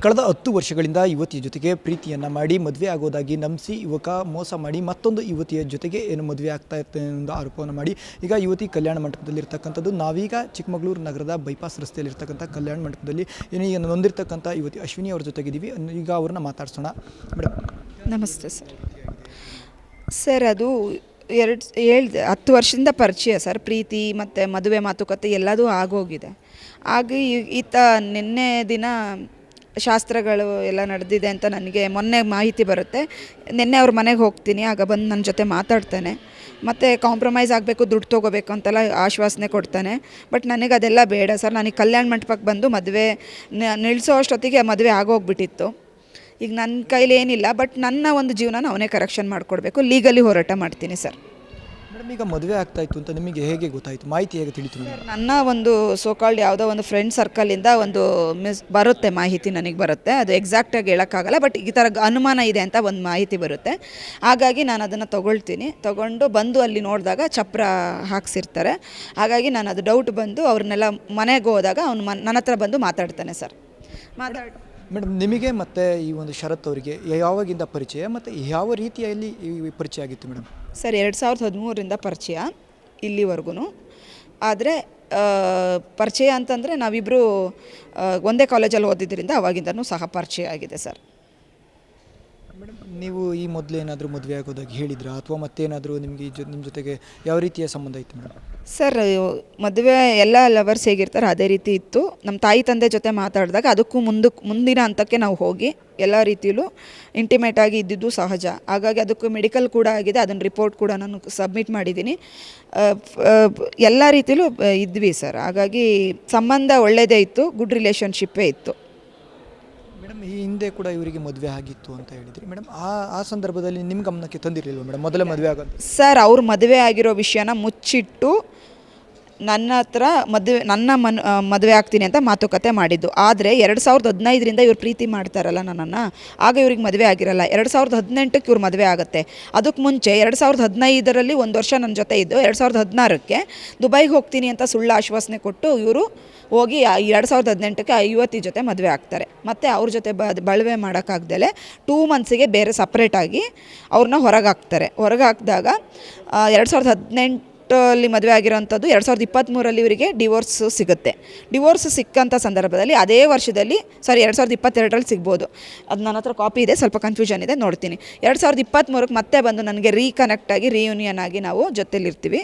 ಕಳೆದ 10 ವರ್ಷಗಳಿಂದ ಯುವತಿಯ ಜೊತೆಗೆ ಪ್ರೀತಿಯನ್ನು ಮಾಡಿ ಮದುವೆ ಆಗೋದಾಗಿ ನಂಬಿಸಿ ಯುವಕ ಮೋಸ ಮಾಡಿ ಮತ್ತೊಂದು ಯುವತಿಯ ಜೊತೆಗೆ ಏನು ಮದುವೆ ಆಗ್ತಾ ಇರ್ತಾನೆ ಎಂದು ಆರೋಪವನ್ನು ಮಾಡಿ ಈಗ ಯುವತಿ ಕಲ್ಯಾಣ ಮಂಟಪದಲ್ಲಿರ್ತಕ್ಕಂಥದ್ದು. ನಾವೀಗ ಚಿಕ್ಕಮಗಳೂರು ನಗರದ ಬೈಪಾಸ್ ರಸ್ತೆಯಲ್ಲಿರ್ತಕ್ಕಂಥ ಕಲ್ಯಾಣ ಮಂಟಪದಲ್ಲಿ ಏನು ಈಗ ನೊಂದಿರ್ತಕ್ಕಂಥ ಯುವತಿ ಅಶ್ವಿನಿ ಅವರ ಜೊತೆಗಿದ್ದೀವಿ. ಈಗ ಅವ್ರನ್ನ ಮಾತಾಡ್ಸೋಣ. ಮೇಡಮ್ ನಮಸ್ತೆ ಸರ್. ಅದು 10 ವರ್ಷದಿಂದ ಪರಿಚಯ ಸರ್. ಪ್ರೀತಿ ಮತ್ತು ಮದುವೆ ಮಾತುಕತೆ ಎಲ್ಲದೂ ಆಗೋಗಿದೆ. ಆಗ ಈತ ನಿನ್ನೆ ದಿನ ಶಾಸ್ತ್ರಗಳು ಎಲ್ಲ ನಡೆದಿದೆ ಅಂತ ನನಗೆ ಮೊನ್ನೆ ಮಾಹಿತಿ ಬರುತ್ತೆ. ನಿನ್ನೆ ಅವ್ರ ಮನೆಗೆ ಹೋಗ್ತೀನಿ, ಆಗ ಬಂದು ನನ್ನ ಜೊತೆ ಮಾತಾಡ್ತಾನೆ. ಮತ್ತು ಕಾಂಪ್ರಮೈಸ್ ಆಗಬೇಕು, ದುಡ್ಡು ತೊಗೋಬೇಕು ಅಂತೆಲ್ಲ ಆಶ್ವಾಸನೆ ಕೊಡ್ತಾನೆ. ಬಟ್ ನನಗೆ ಅದೆಲ್ಲ ಬೇಡ ಸರ್. ನನಗೆ ಕಲ್ಯಾಣ ಮಂಟಪಕ್ಕೆ ಬಂದು ಮದುವೆ ನಿಲ್ಲಿಸೋ ಅಷ್ಟೊತ್ತಿಗೆ ಮದುವೆ ಆಗೋಗ್ಬಿಟ್ಟಿತ್ತು. ಈಗ ನನ್ನ ಕೈಲಿ ಏನಿಲ್ಲ, ಬಟ್ ನನ್ನ ಒಂದು ಜೀವನ ಅವನೇ ಕರೆಕ್ಷನ್ ಮಾಡಿಕೊಡ್ಬೇಕು. ಲೀಗಲಿ ಹೋರಾಟ ಮಾಡ್ತೀನಿ ಸರ್. ಮೇಡಮ್, ಈಗ ಮದುವೆ ಆಗ್ತಾಯಿತ್ತು ಅಂತ ನಿಮಗೆ ಹೇಗೆ ಗೊತ್ತಾಯಿತು? ಮಾಹಿತಿ ಹೇಗೆ ತಿಳಿತು? ನನ್ನ ಒಂದು ಸೋಕಾಲ್ಡ್ ಯಾವುದೋ ಒಂದು ಫ್ರೆಂಡ್ ಸರ್ಕಲಿಂದ ಒಂದು ಬರುತ್ತೆ ಮಾಹಿತಿ, ನನಗೆ ಬರುತ್ತೆ. ಅದು ಎಕ್ಸಾಕ್ಟಾಗಿ ಹೇಳೋಕ್ಕಾಗಲ್ಲ, ಬಟ್ ಈ ಥರ ಅನುಮಾನ ಇದೆ ಅಂತ ಒಂದು ಮಾಹಿತಿ ಬರುತ್ತೆ. ಹಾಗಾಗಿ ನಾನು ಅದನ್ನು ತೊಗೊಂಡು ಬಂದು ಅಲ್ಲಿ ನೋಡಿದಾಗ ಚಪ್ರ ಹಾಕ್ಸಿರ್ತಾರೆ. ಹಾಗಾಗಿ ನಾನು ಅದು ಡೌಟ್ ಬಂದು ಅವ್ರನ್ನೆಲ್ಲ ಮನೆಗೆ ಹೋದಾಗ ಅವ್ನು ನನ್ನ ಹತ್ರ ಬಂದು ಮಾತಾಡ್ತಾನೆ ಸರ್. ಮೇಡಮ್, ನಿಮಗೆ ಮತ್ತು ಈ ಒಂದು ಶರತ್ ಅವರಿಗೆ ಯಾವಾಗಿಂದ ಪರಿಚಯ ಮತ್ತು ಯಾವ ರೀತಿಯಲ್ಲಿ ಈ ಪರಿಚಯ ಆಗಿತ್ತು ಮೇಡಮ್? ಸರ್, 2013ರಿಂದ ಪರಿಚಯ ಇಲ್ಲಿವರೆಗೂ. ಆದರೆ ಪರಿಚಯ ಅಂತಂದರೆ ನಾವಿಬ್ಬರು ಒಂದೇ ಕಾಲೇಜಲ್ಲಿ ಓದಿದ್ದರಿಂದ ಅವಾಗಿಂದನೂ ಸಹ ಪರಿಚಯ ಆಗಿದೆ ಸರ್. ಮೇಡಮ್, ನೀವು ಈ ಮೊದಲು ಏನಾದರೂ ಮದುವೆ ಆಗೋದಾಗಿ ಹೇಳಿದ್ರಾ ಅಥವಾ ಮತ್ತೇನಾದರೂ ನಿಮಗೆ ನಿಮ್ಮ ಜೊತೆಗೆ ಯಾವ ರೀತಿಯ ಸಂಬಂಧ ಇತ್ತು ಮೇಡಮ್? ಸರ್, ಮದುವೆ ಎಲ್ಲ ಲವರ್ಸ್ ಹೇಗಿರ್ತಾರೆ ಅದೇ ರೀತಿ ಇತ್ತು. ನಮ್ಮ ತಾಯಿ ತಂದೆ ಜೊತೆ ಮಾತಾಡಿದಾಗ ಅದಕ್ಕೂ ಮುಂದಿನ ಹಂತಕ್ಕೆ ನಾವು ಹೋಗಿ ಎಲ್ಲ ರೀತಿಯಲ್ಲೂ ಇಂಟಿಮೇಟಾಗಿ ಇದ್ದಿದ್ದು ಸಹಜ. ಹಾಗಾಗಿ ಅದಕ್ಕೂ ಮೆಡಿಕಲ್ ಕೂಡ ಆಗಿದೆ. ಅದನ್ನು ರಿಪೋರ್ಟ್ ಕೂಡ ನಾನು ಸಬ್ಮಿಟ್ ಮಾಡಿದ್ದೀನಿ. ಎಲ್ಲ ರೀತಿಯಲ್ಲೂ ಇದ್ವಿ ಸರ್. ಹಾಗಾಗಿ ಸಂಬಂಧ ಒಳ್ಳೆಯದೇ ಇತ್ತು, ಗುಡ್ ರಿಲೇಷನ್ಶಿಪ್ಪೇ ಇತ್ತು. ಮೇಡಮ್, ಈ ಹಿಂದೆ ಕೂಡ ಇವರಿಗೆ ಮದುವೆ ಆಗಿತ್ತು ಅಂತ ಹೇಳಿದ್ರಿ ಮೇಡಮ್. ಆ ಸಂದರ್ಭದಲ್ಲಿ ನಿಮ್ಮ ಗಮನಕ್ಕೆ ತಂದಿರಲಿಲ್ವ ಮೇಡಮ್ ಮೊದಲೇ ಮದುವೆ ಆಗೋದು? ಸರ್, ಅವ್ರು ಮದುವೆ ಆಗಿರೋ ವಿಷಯನ ಮುಚ್ಚಿಟ್ಟು ನನ್ನ ಹತ್ರ ಮದುವೆ ಆಗ್ತೀನಿ ಅಂತ ಮಾತುಕತೆ ಮಾಡಿದ್ದು. ಆದರೆ 2015ರಿಂದ ಇವ್ರು ಪ್ರೀತಿ ಮಾಡ್ತಾರಲ್ಲ ನನ್ನನ್ನು, ಆಗ ಇವ್ರಿಗೆ ಮದುವೆ ಆಗಿರಲ್ಲ. 2018ಕ್ಕೆ ಇವ್ರು ಮದುವೆ ಆಗುತ್ತೆ. ಅದಕ್ಕೆ ಮುಂಚೆ 2015ರಲ್ಲಿ 1 ವರ್ಷ ನನ್ನ ಜೊತೆ ಇದ್ದು 2016ಕ್ಕೆ ದುಬೈಗೆ ಹೋಗ್ತೀನಿ ಅಂತ ಸುಳ್ಳು ಆಶ್ವಾಸನೆ ಕೊಟ್ಟು ಇವರು ಹೋಗಿ 2018ಕ್ಕೆ ಯುವತಿ ಜೊತೆ ಮದುವೆ ಆಗ್ತಾರೆ. ಮತ್ತು ಅವ್ರ ಜೊತೆ ಬಳುವೆ ಮಾಡೋಕ್ಕಾಗ್ದಲೆ 2 ಮಂತ್ಸಿಗೆ ಬೇರೆ ಸಪ್ರೇಟಾಗಿ ಅವ್ರನ್ನ ಹೊರಗೆ ಹಾಕ್ತಾರೆ. ಹೊರಗೆ ಹಾಕಿದಾಗ 2018 ಮದುವೆ ಆಗಿರೋಂಥದ್ದು 2023ರಲ್ಲಿ ಇವರಿಗೆ ಡಿವೋರ್ಸ್ ಸಿಗುತ್ತೆ. ಡಿವೋರ್ಸ್ ಸಿಕ್ಕಂಥ ಸಂದರ್ಭದಲ್ಲಿ ಅದೇ ವರ್ಷದಲ್ಲಿ 2022ರಲ್ಲಿ ಸಿಗ್ಬೋದು. ಅದು ನನ್ನ ಹತ್ರ ಕಾಪಿ ಇದೆ, ಸ್ವಲ್ಪ ಕನ್ಫ್ಯೂಷನ್ ಇದೆ, ನೋಡ್ತೀನಿ. 2023ಕ್ಕೆ ಮತ್ತೆ ಬಂದು ನನಗೆ ರೀಕನೆಕ್ಟ್ ಆಗಿ ರಿಯೂನಿಯನ್ ಆಗಿ ನಾವು ಜೊತೆಲಿರ್ತೀವಿ.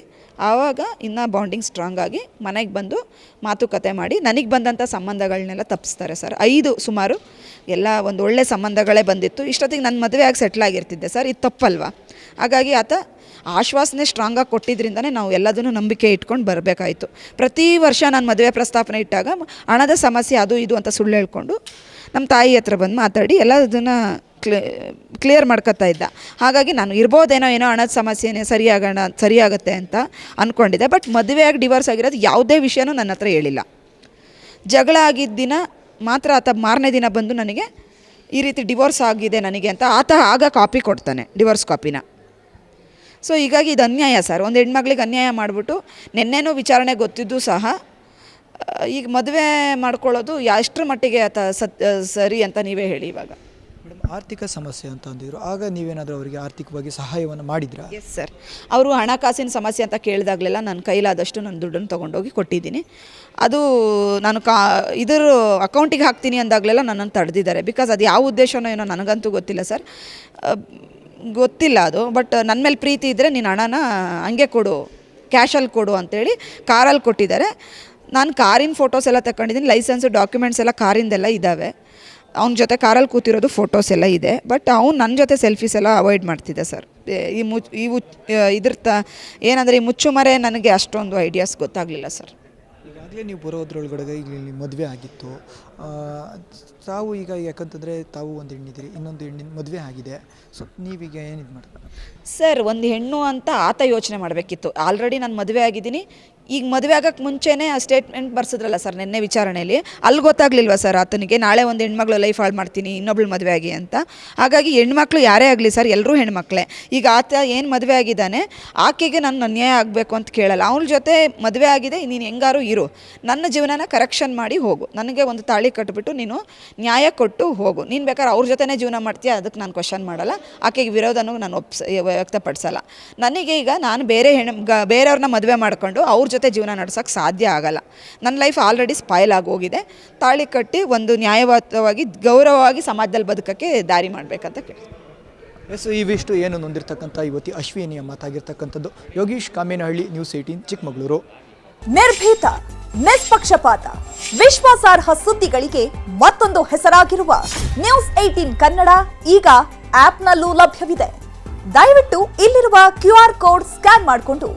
ಆವಾಗ ಇನ್ನೂ ಬಾಂಡಿಂಗ್ ಸ್ಟ್ರಾಂಗ್ ಆಗಿ ಮನೆಗೆ ಬಂದು ಮಾತುಕತೆ ಮಾಡಿ ನನಗೆ ಬಂದಂಥ ಸಂಬಂಧಗಳನ್ನೆಲ್ಲ ತಪ್ಪಿಸ್ತಾರೆ ಸರ್. 5 ಸುಮಾರು ಎಲ್ಲ ಒಂದು ಒಳ್ಳೆ ಸಂಬಂಧಗಳೇ ಬಂದಿತ್ತು. ಇಷ್ಟೊತ್ತಿಗೆ ನನ್ನ ಮದುವೆ ಆಗಿ ಸೆಟ್ಲ್ ಆಗಿರ್ತಿದ್ದೆ ಸರ್. ಇದು ತಪ್ಪಲ್ವಾ? ಹಾಗಾಗಿ ಆತ ಆಶ್ವಾಸನೆ ಸ್ಟ್ರಾಂಗಾಗಿ ಕೊಟ್ಟಿದ್ದರಿಂದನೇ ನಾವು ಎಲ್ಲದನ್ನು ನಂಬಿಕೆ ಇಟ್ಕೊಂಡು ಬರಬೇಕಾಯಿತು. ಪ್ರತಿ ವರ್ಷ ನಾನು ಮದುವೆ ಪ್ರಸ್ತಾಪನೆ ಇಟ್ಟಾಗ ಹಣದ ಸಮಸ್ಯೆ ಅದು ಇದು ಅಂತ ಸುಳ್ಳು ಹೇಳ್ಕೊಂಡು ನಮ್ಮ ತಾಯಿ ಹತ್ರ ಬಂದು ಮಾತಾಡಿ ಎಲ್ಲದನ್ನು ಕ್ಲಿಯರ್ ಮಾಡ್ಕೊತಾ ಇದ್ದ. ಹಾಗಾಗಿ ನಾನು ಇರ್ಬೋದೇನೋ ಹಣದ ಸಮಸ್ಯೆನೇ ಸರಿಯಾಗತ್ತೆ ಅಂತ ಅಂದ್ಕೊಂಡಿದ್ದೆ. ಬಟ್ ಮದುವೆಯಾಗಿ ಡಿವೋರ್ಸ್ ಆಗಿರೋದು ಯಾವುದೇ ವಿಷಯನೂ ನನ್ನ ಹತ್ರ ಹೇಳಿಲ್ಲ. ಜಗಳ ಆಗಿದ್ದ ದಿನ ಮಾತ್ರ ಆತ ಮಾರನೇ ದಿನ ಬಂದು ನನಗೆ ಈ ರೀತಿ ಡಿವೋರ್ಸ್ ಆಗಿದೆ ನನಗೆ ಅಂತ ಆತ ಆಗ ಕಾಪಿ ಕೊಡ್ತಾನೆ, ಡಿವೋರ್ಸ್ ಕಾಪಿನ. ಸೊ ಹೀಗಾಗಿ ಇದು ಅನ್ಯಾಯ ಸರ್. ಒಂದು ಹೆಣ್ಮಕ್ಳಿಗೆ ಅನ್ಯಾಯ ಮಾಡಿಬಿಟ್ಟು ನಿನ್ನೆನೂ ವಿಚಾರಣೆ ಗೊತ್ತಿದ್ದು ಸಹ ಈಗ ಮದುವೆ ಮಾಡ್ಕೊಳ್ಳೋದು ಎಷ್ಟರ ಮಟ್ಟಿಗೆ ಆತ ಸರಿ ಅಂತ ನೀವೇ ಹೇಳಿ. ಇವಾಗ ಮೇಡಮ್, ಆರ್ಥಿಕ ಸಮಸ್ಯೆ ಅಂತ ಅಂದಿದ್ರು, ಆಗ ನೀವೇನಾದರೂ ಅವರಿಗೆ ಆರ್ಥಿಕವಾಗಿ ಸಹಾಯವನ್ನು ಮಾಡಿದ್ರಾ? Yes sir. ಅವರು ಹಣಕಾಸಿನ ಸಮಸ್ಯೆ ಅಂತ ಕೇಳಿದಾಗಲೆಲ್ಲ ನನ್ನ ಕೈಲಾದಷ್ಟು ನನ್ನ ದುಡ್ಡನ್ನು ತೊಗೊಂಡೋಗಿ ಕೊಟ್ಟಿದ್ದೀನಿ. ಅದು ನಾನು ಇದರ ಅಕೌಂಟಿಗೆ ಹಾಕ್ತೀನಿ ಅಂದಾಗಲೆಲ್ಲ ನನ್ನನ್ನು ತಡೆದಿದ್ದಾರೆ. ಬಿಕಾಸ್ ಅದು ಯಾವ ಉದ್ದೇಶನೋ ಏನೋ ನನಗಂತೂ ಗೊತ್ತಿಲ್ಲ ಸರ್, ಗೊತ್ತಿಲ್ಲ ಅದು. ಬಟ್ ನನ್ನ ಮೇಲೆ ಪ್ರೀತಿ ಇದ್ದರೆ ನೀನು ಹಣನ ಹಂಗೆ ಕೊಡು, ಕ್ಯಾಶಲ್ಲಿ ಕೊಡು ಅಂತೇಳಿ ಕಾರಲ್ಲಿ ಕೊಟ್ಟಿದ್ದಾರೆ. ನಾನು ಕಾರಿನ ಫೋಟೋಸ್ ಎಲ್ಲ ತಗೊಂಡಿದ್ದೀನಿ, ಲೈಸೆನ್ಸು ಡಾಕ್ಯುಮೆಂಟ್ಸ್ ಎಲ್ಲ ಕಾರಿಂದೆಲ್ಲ ಇದ್ದಾವೆ. ಅವ್ನ ಜೊತೆ ಕಾರಲ್ಲಿ ಕೂತಿರೋದು ಫೋಟೋಸ್ ಎಲ್ಲ ಇದೆ. ಬಟ್ ಅವ್ನು ನನ್ನ ಜೊತೆ ಸೆಲ್ಫೀಸ್ ಎಲ್ಲ ಅವಾಯ್ಡ್ ಮಾಡ್ತಿದ್ದೆ ಸರ್. ಏನಂದರೆ ಈ ಮುಚ್ಚುಮರೆ ನನಗೆ ಅಷ್ಟೊಂದು ಐಡಿಯಾಸ್ ಗೊತ್ತಾಗಲಿಲ್ಲ ಸರ್. ಈಗಾಗಲೇ ನೀವು ಬರೋದ್ರೊಳಗಡೆ ಈಗ ಇಲ್ಲಿ ಮದುವೆ ಆಗಿತ್ತು. ತಾವು ಈಗ ಯಾಕಂತಂದರೆ ತಾವು ಒಂದು ಹೆಣ್ಣಿದ್ದೀರಿ, ಇನ್ನೊಂದು ಹೆಣ್ಣಿನ ಮದುವೆ ಆಗಿದೆ. ಸೊ ನೀವೀಗ ಏನಿದು ಮಾಡ್ತಾರೆ ಸರ್? ಒಂದು ಹೆಣ್ಣು ಅಂತ ಆತ ಯೋಚನೆ ಮಾಡಬೇಕಿತ್ತು. ಆಲ್ರೆಡಿ ನಾನು ಮದುವೆ ಆಗಿದ್ದೀನಿ. ಈಗ ಮದುವೆ ಆಗೋಕ್ಕೆ ಮುಂಚೆನೇ ಆ ಸ್ಟೇಟ್ಮೆಂಟ್ ಬರ್ಸಿದ್ರಲ್ಲ ಸರ್ ನಿನ್ನೆ ವಿಚಾರಣೆಯಲ್ಲಿ, ಅಲ್ಲಿ ಗೊತ್ತಾಗಲಿಲ್ವ ಸರ್ ಆತನಿಗೆ ನಾಳೆ ಒಂದು ಹೆಣ್ಮಗಳು ಲೈಫ್ ಹಾಳು ಮಾಡ್ತೀನಿ ಇನ್ನೊಬ್ಳು ಮದುವೆ ಆಗಿ ಅಂತ? ಹಾಗಾಗಿ ಹೆಣ್ಮಕ್ಳು ಯಾರೇ ಆಗಲಿ ಸರ್, ಎಲ್ಲರೂ ಹೆಣ್ಮಕ್ಳೇ. ಈಗ ಆತ ಏನು ಮದುವೆ ಆಗಿದ್ದಾನೆ, ಆಕೆಗೆ ನಾನು ಅನ್ಯಾಯ ಆಗಬೇಕು ಅಂತ ಕೇಳಲ್ಲ. ಅವಳ ಜೊತೆ ಮದುವೆ ಆಗಿದೆ, ನೀನು ಹೆಂಗಾರು ಇರು, ನನ್ನ ಜೀವನನ ಕರೆಕ್ಷನ್ ಮಾಡಿ ಹೋಗು, ನನಗೆ ಒಂದು ತಾಳಿ ಕಟ್ಟಿಬಿಟ್ಟು ನೀನು ನ್ಯಾಯ ಕೊಟ್ಟು ಹೋಗು. ನೀನು ಬೇಕಾದ್ರೆ ಅವ್ರ ಜೊತೆನೇ ಜೀವನ ಮಾಡ್ತೀಯ, ಅದಕ್ಕೆ ನಾನು ಕ್ವಶನ್ ಮಾಡಲ್ಲ. ಆಕೆಗೆ ವಿರೋಧನೂ ನಾನು ವ್ಯಕ್ತಪಡಿಸಲ್ಲ. ನನಗೆ ಈಗ ನಾನು ಬೇರೆಯವ್ರನ್ನ ಮದುವೆ ಮಾಡ್ಕೊಂಡು ಅವ್ರ ಜೊತೆ ಜೀವನ ನಡೆಸೋಕ್ಕೆ ಸಾಧ್ಯ ಆಗಲ್ಲ. ನನ್ನ ಲೈಫ್ ಆಲ್ರೆಡಿ ಸ್ಪಾಯ್ಲ್ ಆಗೋಗಿದೆ. ತಾಳಿ ಕಟ್ಟಿ ಒಂದು ನ್ಯಾಯಯುತವಾಗಿ ಗೌರವವಾಗಿ ಸಮಾಜದಲ್ಲಿ ಬದುಕೋಕ್ಕೆ ದಾರಿ ಮಾಡಬೇಕಂತ ಕೇಳಿ. ಎಸ್, ಇವಿಷ್ಟು ಏನು ನೊಂದಿರ್ತಕ್ಕಂಥ ಯುವತಿ ಅಶ್ವಿನಿಯ ಮಾತಾಗಿರ್ತಕ್ಕಂಥದ್ದು. ಯೋಗೀಶ್ ಕಾಮೇನಹಳ್ಳಿ, ನ್ಯೂಸ್ 18 ಚಿಕ್ಕಮಗಳೂರು. ನಿರ್ಭೀತ, ನಿಷ್ಪಕ್ಷಪಾತ, ವಿಶ್ವಾಸಾರ್ಹ ಸುದ್ದಿಗಳಿಗೆ ಮತ್ತೊಂದು ಹೆಸರಾಗಿರುವ ನ್ಯೂಸ್ 18 ಕನ್ನಡ ಈಗ ಆಪ್ನಲ್ಲೂ ಲಭ್ಯವಿದೆ. ದಯವಿಟ್ಟು ಇಲ್ಲಿರುವ QR ಕೋಡ್ ಸ್ಕ್ಯಾನ್ ಮಾಡಿಕೊಂಡು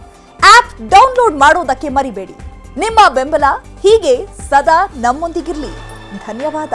ಆಪ್ ಡೌನ್ಲೋಡ್ ಮಾಡೋದಕ್ಕೆ ಮರಿಬೇಡಿ. ನಿಮ್ಮ ಬೆಂಬಲ ಹೀಗೆ ಸದಾ ನಮ್ಮೊಂದಿಗಿರಲಿ. ಧನ್ಯವಾದ.